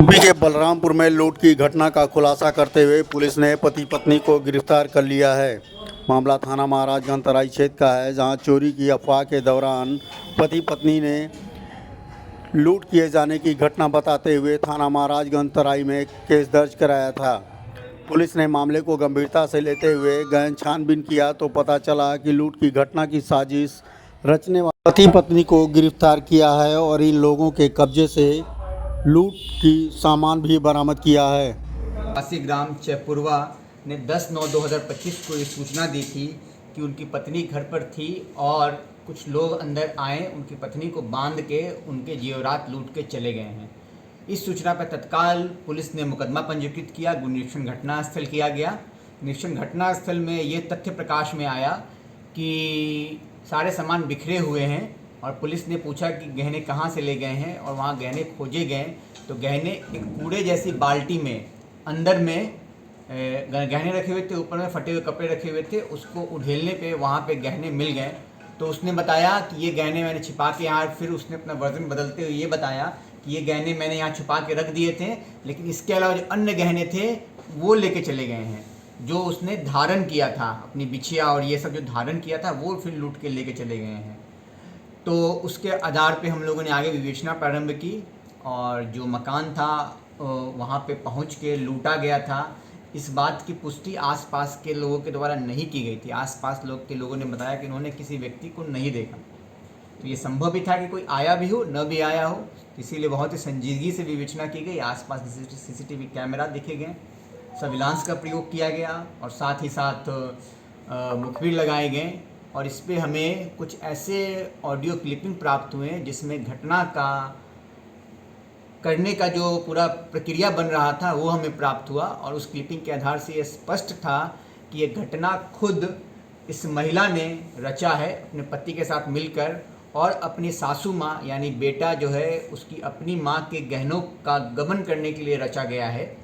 UP के बलरामपुर में लूट की घटना का खुलासा करते हुए पुलिस ने पति पत्नी को गिरफ्तार कर लिया है। मामला थाना महाराजगंज तराई क्षेत्र का है, जहां चोरी की अफवाह के दौरान पति पत्नी ने लूट किए जाने की घटना बताते हुए थाना महाराजगंज तराई में केस दर्ज कराया था। पुलिस ने मामले को गंभीरता से लेते हुए गहन छानबीन किया तो पता चला कि लूट की घटना की साजिश रचने वाले पति पत्नी को गिरफ्तार किया है और इन लोगों के कब्जे से लूट की सामान भी बरामद किया है। वासी ग्राम चैपुरवा ने 10/9/2025 को ये सूचना दी थी कि उनकी पत्नी घर पर थी और कुछ लोग अंदर आए, उनकी पत्नी को बांध के उनके जेवरात लूट के चले गए हैं। इस सूचना पर तत्काल पुलिस ने मुकदमा पंजीकृत किया, निरीक्षण घटनास्थल किया गया। निरीक्षण घटनास्थल में ये तथ्य प्रकाश में आया कि सारे सामान बिखरे हुए हैं और पुलिस ने पूछा कि गहने कहाँ से ले गए हैं और वहाँ गहने खोजे गए तो गहने एक कूड़े जैसी बाल्टी में अंदर में गहने रखे हुए थे, ऊपर में फटे हुए कपड़े रखे हुए थे। उसको उधेलने पे वहाँ पे गहने मिल गए। तो उसने बताया कि ये गहने मैंने छिपा के यहाँ, फिर उसने अपना वर्जन बदलते हुए ये बताया कि ये गहने मैंने यहाँ छुपा के रख दिए थे, लेकिन इसके अलावा जो अन्य गहने थे वो लेके चले गए हैं। जो उसने धारण किया था, अपनी बिछिया और ये सब जो धारण किया था वो फिर लूट के लेके चले गए हैं। तो उसके आधार पे हम लोगों ने आगे विवेचना प्रारंभ की और जो मकान था वहाँ पे पहुँच के लूटा गया था, इस बात की पुष्टि आसपास के लोगों के द्वारा नहीं की गई थी। आसपास के लोगों ने बताया कि उन्होंने किसी व्यक्ति को नहीं देखा। तो ये संभव भी था कि कोई आया भी हो, न भी आया हो, इसीलिए बहुत ही संजीदगी से विवेचना की गई। आसपास सीसीटीवी कैमरा देखे गए, सर्विलांस का प्रयोग किया गया और साथ ही साथ मुखबिर लगाए गए। और इस पर हमें कुछ ऐसे ऑडियो क्लिपिंग प्राप्त हुए जिसमें घटना का करने का जो पूरा प्रक्रिया बन रहा था वो हमें प्राप्त हुआ और उस क्लिपिंग के आधार से ये स्पष्ट था कि ये घटना खुद इस महिला ने रचा है अपने पति के साथ मिलकर, और अपनी सासू माँ यानी बेटा जो है उसकी अपनी माँ के गहनों का गबन करने के लिए रचा गया है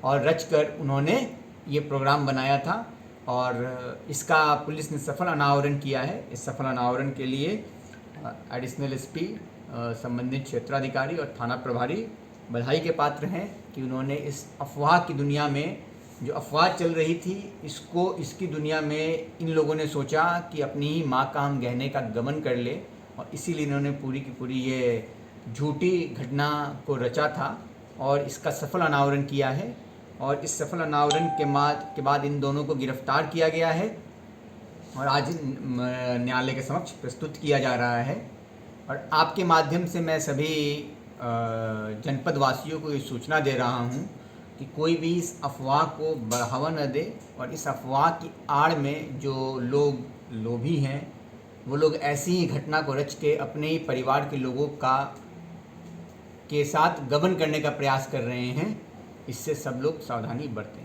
और रचकर उन्होंने ये प्रोग्राम बनाया था। और इसका पुलिस ने सफल अनावरण किया है। इस सफल अनावरण के लिए एडिशनल एसपी, संबंधित क्षेत्राधिकारी और थाना प्रभारी बधाई के पात्र हैं कि उन्होंने इस अफवाह की दुनिया में, जो अफवाह चल रही थी, इसकी दुनिया में इन लोगों ने सोचा कि अपनी ही माँ का हम गहने का गबन कर ले, और इसीलिए इन्होंने पूरी की पूरी ये झूठी घटना को रचा था और इसका सफल अनावरण किया है। और इस सफल अनावरण के बाद इन दोनों को गिरफ्तार किया गया है और आज न्यायालय के समक्ष प्रस्तुत किया जा रहा है। और आपके माध्यम से मैं सभी जनपद वासियों को ये सूचना दे रहा हूँ कि कोई भी इस अफवाह को बढ़ावा न दे और इस अफवाह की आड़ में जो लोग लोभी हैं वो लोग ऐसी ही घटना को रच के अपने ही परिवार के लोगों के साथ गबन करने का प्रयास कर रहे हैं। इससे सब लोग सावधानी बरतें।